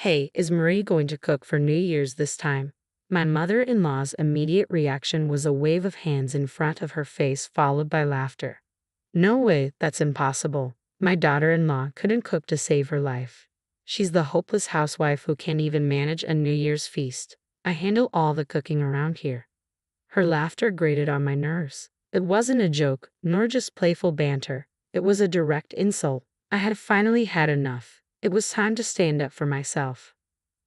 Hey, is Marie going to cook for New Year's this time? My mother-in-law's immediate reaction was a wave of hands in front of her face followed by laughter. No way, that's impossible. My daughter-in-law couldn't cook to save her life. She's the hopeless housewife who can't even manage a New Year's feast. I handle all the cooking around here. Her laughter grated on my nerves. It wasn't a joke, nor just playful banter. It was a direct insult. I had finally had enough. It was time to stand up for myself.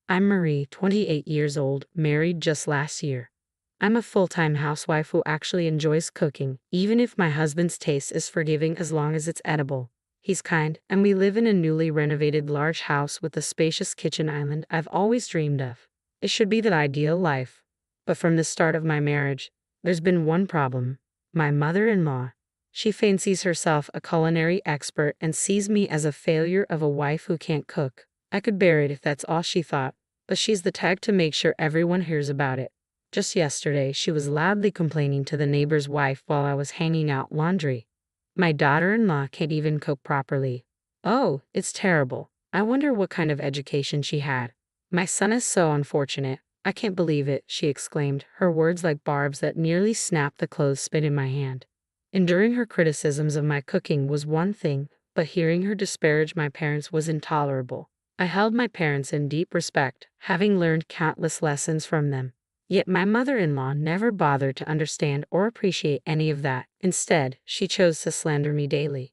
I'm Marie, 28 years old, married just last year. I'm a full-time housewife who actually enjoys cooking, even if my husband's taste is forgiving as long as it's edible. He's kind, and we live in a newly renovated large house with a spacious kitchen island I've always dreamed of. It should be the ideal life. But from the start of my marriage, there's been one problem. My mother-in-law. She fancies herself a culinary expert and sees me as a failure of a wife who can't cook. I could bear it if that's all she thought, but she's the type to make sure everyone hears about it. Just yesterday, she was loudly complaining to the neighbor's wife while I was hanging out laundry. My daughter-in-law can't even cook properly. Oh, it's terrible. I wonder what kind of education she had. My son is so unfortunate. I can't believe it, she exclaimed, her words like barbs that nearly snapped the clothespin in my hand. Enduring her criticisms of my cooking was one thing, but hearing her disparage my parents was intolerable. I held my parents in deep respect, having learned countless lessons from them. Yet my mother-in-law never bothered to understand or appreciate any of that. Instead, she chose to slander me daily.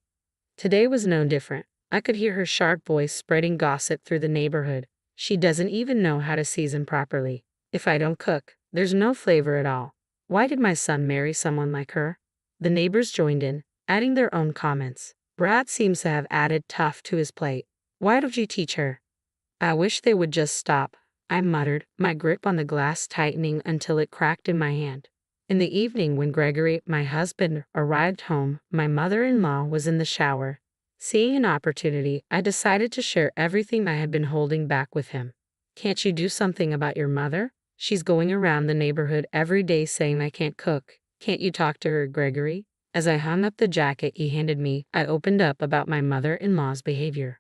Today was no different. I could hear her sharp voice spreading gossip through the neighborhood. She doesn't even know how to season properly. If I don't cook, there's no flavor at all. Why did my son marry someone like her? The neighbors joined in, adding their own comments. Brad seems to have added tough to his plate. Why don't you teach her? I wish they would just stop, I muttered, my grip on the glass tightening until it cracked in my hand. In the evening when Gregory, my husband, arrived home, my mother-in-law was in the shower. Seeing an opportunity, I decided to share everything I had been holding back with him. Can't you do something about your mother? She's going around the neighborhood every day saying I can't cook. Can't you talk to her, Gregory? As I hung up the jacket he handed me, I opened up about my mother-in-law's behavior.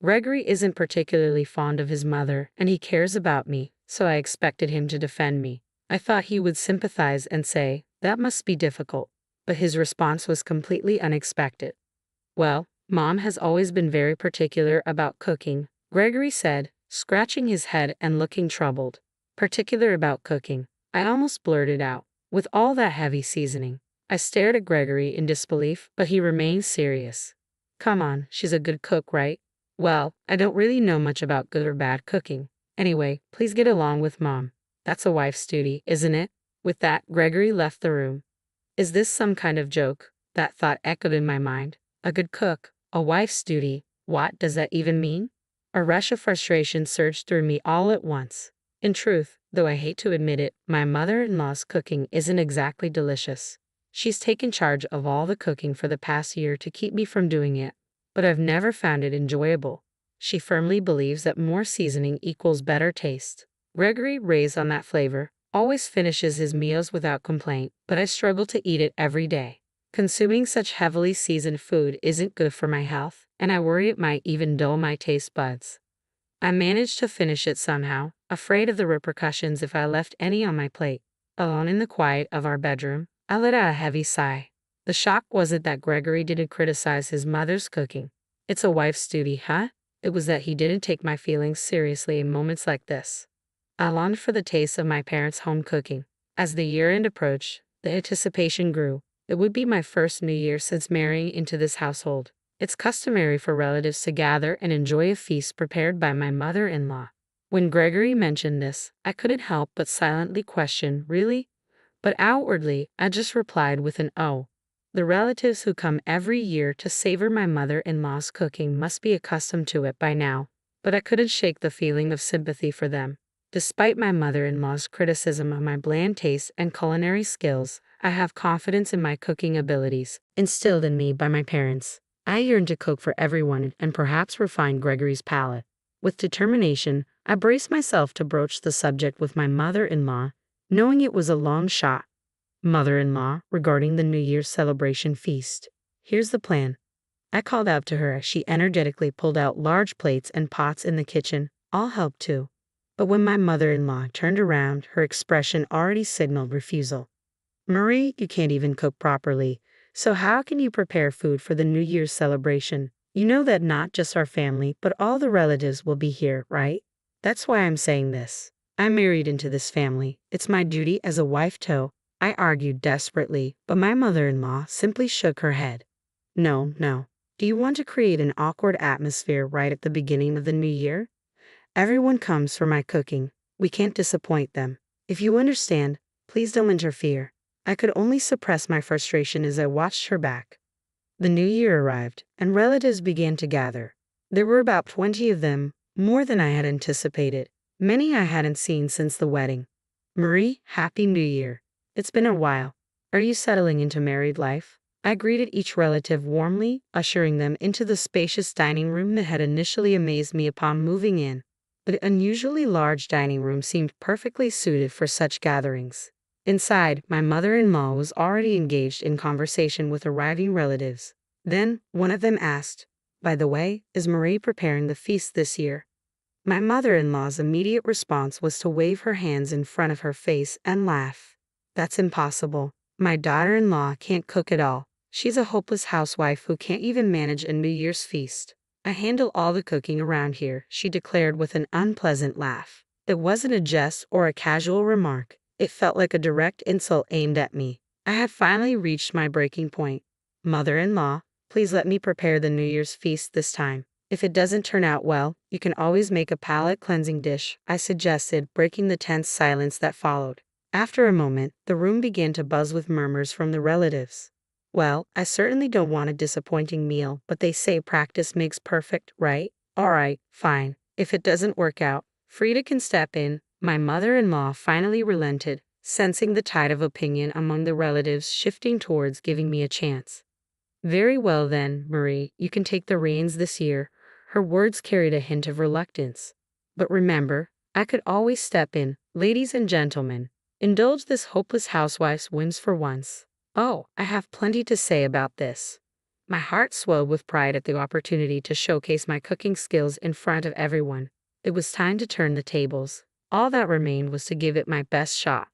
Gregory isn't particularly fond of his mother, and he cares about me, so I expected him to defend me. I thought he would sympathize and say, that must be difficult. But his response was completely unexpected. Well, Mom has always been very particular about cooking, Gregory said, scratching his head and looking troubled. Particular about cooking, I almost blurted out. With all that heavy seasoning. I stared at Gregory in disbelief, but he remained serious. Come on, she's a good cook, right? Well, I don't really know much about good or bad cooking. Anyway, please get along with Mom. That's a wife's duty, isn't it? With that, Gregory left the room. Is this some kind of joke? That thought echoed in my mind. A good cook, a wife's duty. What does that even mean? A rush of frustration surged through me all at once. In truth, though I hate to admit it, my mother-in-law's cooking isn't exactly delicious. She's taken charge of all the cooking for the past year to keep me from doing it, but I've never found it enjoyable. She firmly believes that more seasoning equals better taste. Gregory, raised on that flavor, always finishes his meals without complaint, but I struggle to eat it every day. Consuming such heavily seasoned food isn't good for my health, and I worry it might even dull my taste buds. I managed to finish it somehow, afraid of the repercussions if I left any on my plate. Alone in the quiet of our bedroom, I let out a heavy sigh. The shock wasn't that Gregory didn't criticize his mother's cooking. It's a wife's duty, huh? It was that he didn't take my feelings seriously in moments like this. I longed for the taste of my parents' home cooking. As the year-end approached, the anticipation grew. It would be my first New Year since marrying into this household. It's customary for relatives to gather and enjoy a feast prepared by my mother-in-law. When Gregory mentioned this, I couldn't help but silently question, really? But outwardly, I just replied with an "oh." The relatives who come every year to savor my mother-in-law's cooking must be accustomed to it by now, but I couldn't shake the feeling of sympathy for them. Despite my mother-in-law's criticism of my bland taste and culinary skills, I have confidence in my cooking abilities, instilled in me by my parents. I yearned to cook for everyone and perhaps refine Gregory's palate. With determination, I braced myself to broach the subject with my mother-in-law, knowing it was a long shot. Mother-in-law, regarding the New Year's celebration feast. Here's the plan. I called out to her as she energetically pulled out large plates and pots in the kitchen, I'll help too. But when my mother-in-law turned around, her expression already signaled refusal. Marie, you can't even cook properly. So how can you prepare food for the New Year's celebration? You know that not just our family, but all the relatives will be here, right? That's why I'm saying this. I'm married into this family. It's my duty as a wife to. I argued desperately, but my mother-in-law simply shook her head. No, no. Do you want to create an awkward atmosphere right at the beginning of the new year? Everyone comes for my cooking. We can't disappoint them. If you understand, please don't interfere. I could only suppress my frustration as I watched her back. The new year arrived, and relatives began to gather. There were about 20 of them, more than I had anticipated. Many I hadn't seen since the wedding. Marie, Happy New Year. It's been a while. Are you settling into married life? I greeted each relative warmly, ushering them into the spacious dining room that had initially amazed me upon moving in. The unusually large dining room seemed perfectly suited for such gatherings. Inside, my mother-in-law was already engaged in conversation with arriving relatives. Then, one of them asked, "By the way, is Marie preparing the feast this year?" My mother-in-law's immediate response was to wave her hands in front of her face and laugh. "That's impossible. My daughter-in-law can't cook at all. She's a hopeless housewife who can't even manage a New Year's feast. I handle all the cooking around here," she declared with an unpleasant laugh. It wasn't a jest or a casual remark. It felt like a direct insult aimed at me. I had finally reached my breaking point. "Mother-in-law, please let me prepare the New Year's feast this time. If it doesn't turn out well, you can always make a palate-cleansing dish," I suggested, breaking the tense silence that followed. After a moment, the room began to buzz with murmurs from the relatives. "Well, I certainly don't want a disappointing meal, but they say practice makes perfect, right? All right, fine. If it doesn't work out, Frida can step in." My mother-in-law finally relented, sensing the tide of opinion among the relatives shifting towards giving me a chance. "Very well then, Marie, you can take the reins this year." Her words carried a hint of reluctance. "But remember, I could always step in. Ladies and gentlemen, indulge this hopeless housewife's whims for once." Oh, I have plenty to say about this. My heart swelled with pride at the opportunity to showcase my cooking skills in front of everyone. It was time to turn the tables. All that remained was to give it my best shot.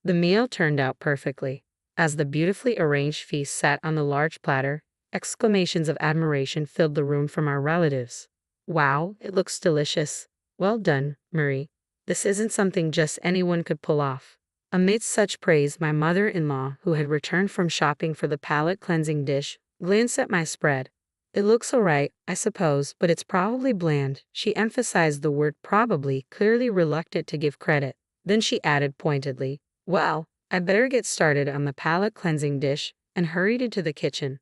The meal turned out perfectly. As the beautifully arranged feast sat on the large platter, exclamations of admiration filled the room from our relatives. "Wow, it looks delicious. Well done, Marie. This isn't something just anyone could pull off." Amidst such praise, my mother-in-law, who had returned from shopping for the palate-cleansing dish, glanced at my spread. "It looks all right, I suppose, but it's probably bland." She emphasized the word probably, clearly reluctant to give credit. Then she added pointedly, "Well, I better get started on the palate-cleansing dish," and hurried into the kitchen.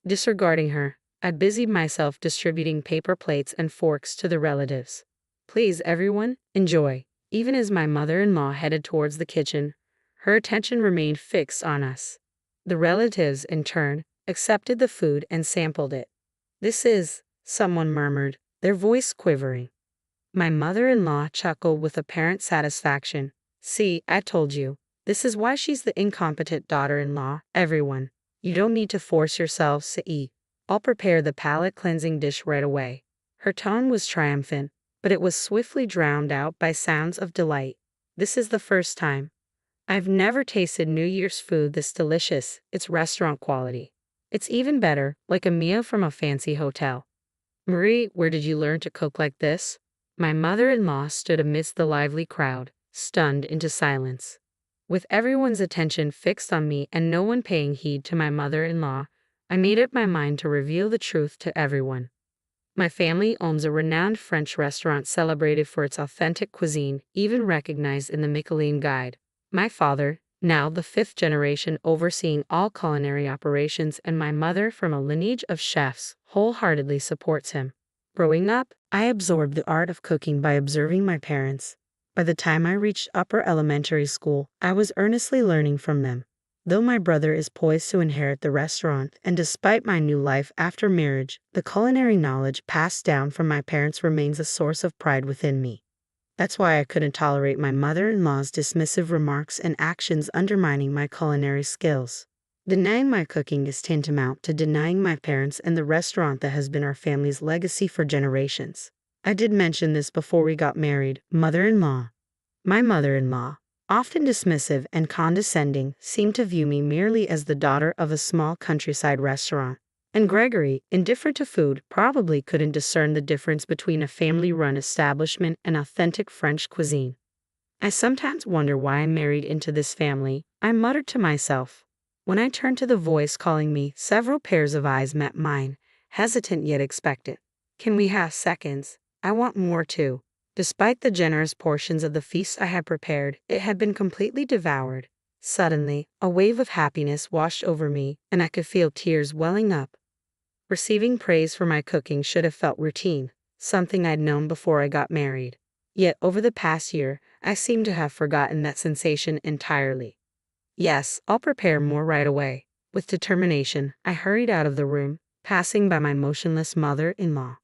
Disregarding her, I busied myself distributing paper plates and forks to the relatives. "Please, everyone, enjoy." Even as my mother-in-law headed towards the kitchen, her attention remained fixed on us. The relatives, in turn, accepted the food and sampled it. "This is," someone murmured, their voice quivering. My mother-in-law chuckled with apparent satisfaction. "See, I told you. This is why she's the incompetent daughter-in-law. Everyone, you don't need to force yourselves to eat. I'll prepare the palate-cleansing dish right away." Her tone was triumphant, but it was swiftly drowned out by sounds of delight. "This is the first time. I've never tasted New Year's food this delicious. It's restaurant quality. It's even better, like a meal from a fancy hotel." "Marie, where did you learn to cook like this?" My mother-in-law stood amidst the lively crowd, stunned into silence. With everyone's attention fixed on me and no one paying heed to my mother-in-law, I made up my mind to reveal the truth to everyone. My family owns a renowned French restaurant celebrated for its authentic cuisine, even recognized in the Michelin Guide. My father, now the fifth generation overseeing all culinary operations, and my mother, from a lineage of chefs, wholeheartedly supports him. Growing up, I absorbed the art of cooking by observing my parents. By the time I reached upper elementary school, I was earnestly learning from them. Though my brother is poised to inherit the restaurant, and despite my new life after marriage, the culinary knowledge passed down from my parents remains a source of pride within me. That's why I couldn't tolerate my mother-in-law's dismissive remarks and actions undermining my culinary skills. Denying my cooking is tantamount to denying my parents and the restaurant that has been our family's legacy for generations. I did mention this before we got married. Mother-in-law. My mother-in-law, often dismissive and condescending, seemed to view me merely as the daughter of a small countryside restaurant. And Gregory, indifferent to food, probably couldn't discern the difference between a family-run establishment and authentic French cuisine. I sometimes wonder why I married into this family, I muttered to myself. When I turned to the voice calling me, several pairs of eyes met mine, hesitant yet expectant. Can we have seconds? I want more too. Despite the generous portions of the feast I had prepared, it had been completely devoured. Suddenly, a wave of happiness washed over me, and I could feel tears welling up. Receiving praise for my cooking should have felt routine, something I'd known before I got married. Yet over the past year, I seem to have forgotten that sensation entirely. Yes, I'll prepare more right away. With determination, I hurried out of the room, passing by my motionless mother-in-law.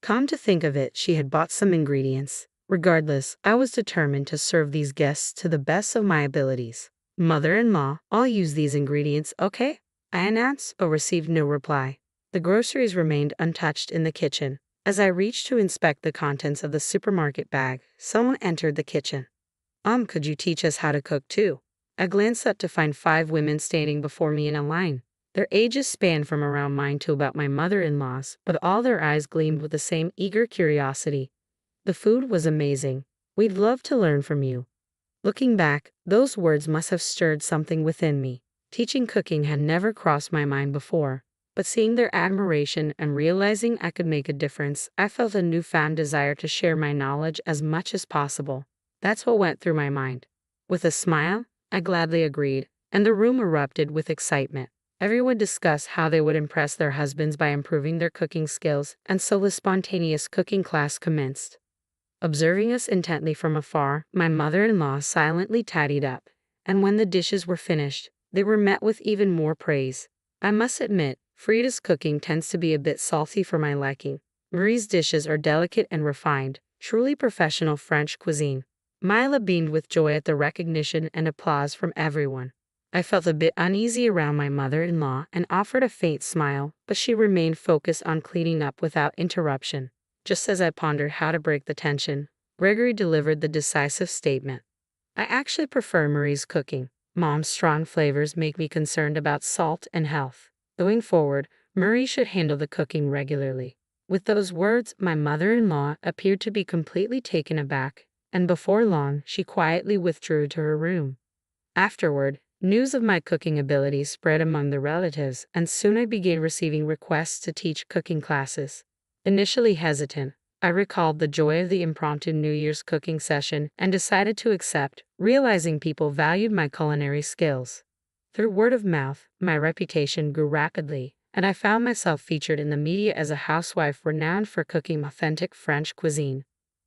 Come to think of it, she had bought some ingredients. Regardless, I was determined to serve these guests to the best of my abilities. Mother-in-law, I'll use these ingredients, okay? I announced, but received no reply. The groceries remained untouched in the kitchen. As I reached to inspect the contents of the supermarket bag, someone entered the kitchen. Could you teach us how to cook too? I glanced up to find 5 women standing before me in a line. Their ages spanned from around mine to about my mother-in-law's, but all their eyes gleamed with the same eager curiosity. The food was amazing. We'd love to learn from you. Looking back, those words must have stirred something within me. Teaching cooking had never crossed my mind before, but seeing their admiration and realizing I could make a difference, I felt a newfound desire to share my knowledge as much as possible. That's what went through my mind. With a smile, I gladly agreed, and the room erupted with excitement. Everyone discussed how they would impress their husbands by improving their cooking skills, and so the spontaneous cooking class commenced. Observing us intently from afar, my mother-in-law silently tidied up, and when the dishes were finished, they were met with even more praise. I must admit, Frida's cooking tends to be a bit salty for my liking. Marie's dishes are delicate and refined, truly professional French cuisine. Mila beamed with joy at the recognition and applause from everyone. I felt a bit uneasy around my mother-in-law and offered a faint smile, but she remained focused on cleaning up without interruption. Just as I pondered how to break the tension, Gregory delivered the decisive statement. I actually prefer Marie's cooking. Mom's strong flavors make me concerned about salt and health. Going forward, Marie should handle the cooking regularly. With those words, my mother-in-law appeared to be completely taken aback, and before long, she quietly withdrew to her room. Afterward, news of my cooking abilities spread among the relatives, and soon I began receiving requests to teach cooking classes. Initially hesitant, I recalled the joy of the impromptu New Year's cooking session and decided to accept, realizing people valued my culinary skills. Through word of mouth, my reputation grew rapidly, and I found myself featured in the media as a housewife renowned for cooking authentic French cuisine.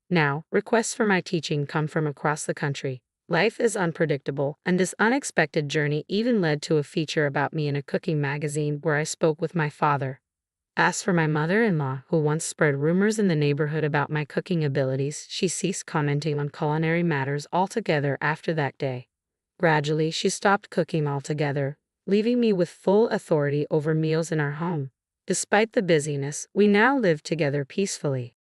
Now, requests for my teaching come from across the country. Life is unpredictable, and this unexpected journey even led to a feature about me in a cooking magazine where I spoke with my father. As for my mother-in-law, who once spread rumors in the neighborhood about my cooking abilities, she ceased commenting on culinary matters altogether after that day. Gradually, she stopped cooking altogether, leaving me with full authority over meals in our home. Despite the busyness, we now live together peacefully.